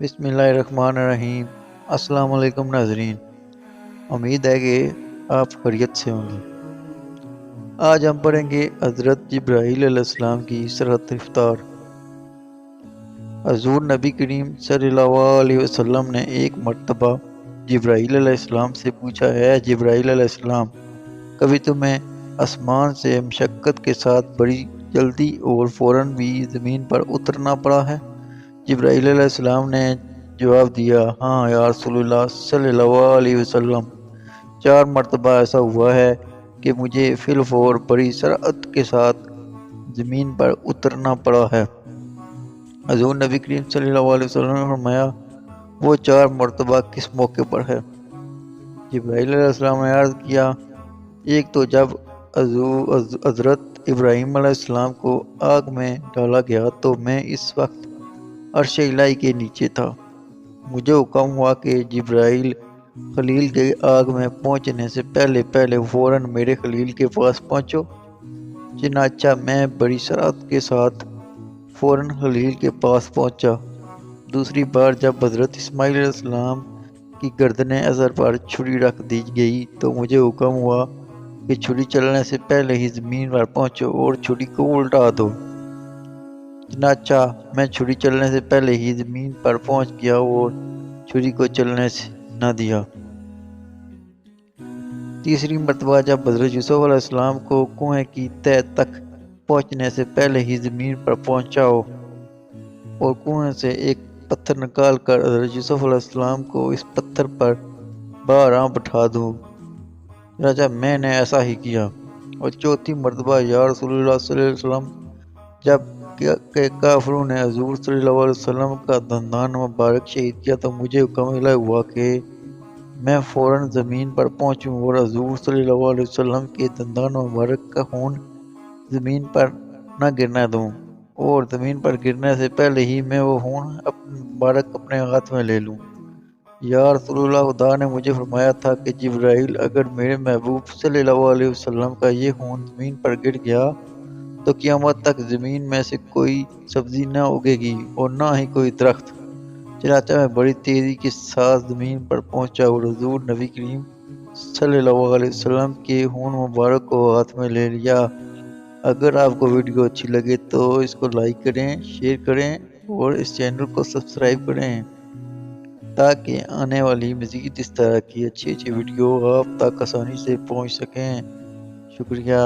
بسم اللہ الرحمن الرحیم۔ السلام علیکم ناظرین، امید ہے کہ آپ خیریت سے ہوں گے۔ آج ہم پڑھیں گے حضرت جبرائیل علیہ السلام کی سیرت افطار۔ حضور نبی کریم صلی اللہ علیہ وسلم نے ایک مرتبہ جبرائیل علیہ السلام سے پوچھا، ہے جبرائیل علیہ السلام، کبھی تمہیں آسمان سے مشقت کے ساتھ بڑی جلدی اور فوراً بھی زمین پر اترنا پڑا ہے؟ جبرائیل علیہ السلام نے جواب دیا، ہاں یا رسول اللہ صلی اللہ علیہ وسلم، 4 مرتبہ ایسا ہوا ہے کہ مجھے فی الفور بڑی سرعت کے ساتھ زمین پر اترنا پڑا ہے۔ حضور نبی کریم صلی اللہ علیہ وسلم نے فرمایا، وہ 4 مرتبہ کس موقع پر ہے؟ جبرائیل علیہ السلام نے عرض کیا، ایک تو جب حضرت ابراہیم علیہ السلام کو آگ میں ڈالا گیا تو میں اس وقت عرش الہی کے نیچے تھا۔ مجھے حکم ہوا کہ جبرائیل خلیل کے آگ میں پہنچنے سے پہلے فوراً میرے خلیل کے پاس پہنچو۔ چنانچہ میں بڑی سرعت کے ساتھ فوراً خلیل کے پاس پہنچا۔ دوسری بار جب حضرت اسماعیل علیہ السلام کی گردن اظہر پر چھری رکھ دی گئی تو مجھے حکم ہوا کہ چھری چلنے سے پہلے ہی زمین پر پہنچو اور چھری کو الٹا دو۔ چنانچہ میں چھری چلنے سے پہلے ہی زمین پر پہنچ گیا اور چھری کو چلنے سے نہ دیا۔ تیسری مرتبہ جب حضرت یوسف علیہ السلام کو کنویں کی تہہ تک پہنچنے سے پہلے ہی زمین پر پہنچاؤ اور کنویں سے ایک پتھر نکال کر حضرت یوسف علیہ السلام کو اس پتھر پر بارہاں بٹھا دو۔ چنانچہ میں نے ایسا ہی کیا۔ اور چوتھی مرتبہ یا رسول اللہ صلی اللہ علیہ وسلم، جب کہ کافروں نے حضور صلی اللہ علیہ وسلم کا دندان مبارک شہید کیا تو مجھے حکم الہی ہوا کہ میں فوراً زمین پر پہنچوں اور حضور صلی اللہ علیہ وسلم کے دندان مبارک کا خون زمین پر نہ گرنے دوں اور زمین پر گرنے سے پہلے ہی میں وہ خون مبارک اپنے ہاتھ میں لے لوں۔ یا رسول اللہ، خدا نے مجھے فرمایا تھا کہ جبرائیل، اگر میرے محبوب صلی اللہ علیہ وسلم کا یہ خون زمین پر گر گیا تو قیامت تک زمین میں سے کوئی سبزی نہ اگے گی اور نہ ہی کوئی درخت۔ چنانچہ میں بڑی تیزی کے ساتھ زمین پر پہنچا اور حضور نبی کریم صلی اللہ علیہ وسلم کے خون مبارک کو ہاتھ میں لے لیا۔ اگر آپ کو ویڈیو اچھی لگے تو اس کو لائک کریں، شیئر کریں اور اس چینل کو سبسکرائب کریں تاکہ آنے والی مزید اس طرح کی اچھی ویڈیو آپ تک آسانی سے پہنچ سکیں۔ شکریہ۔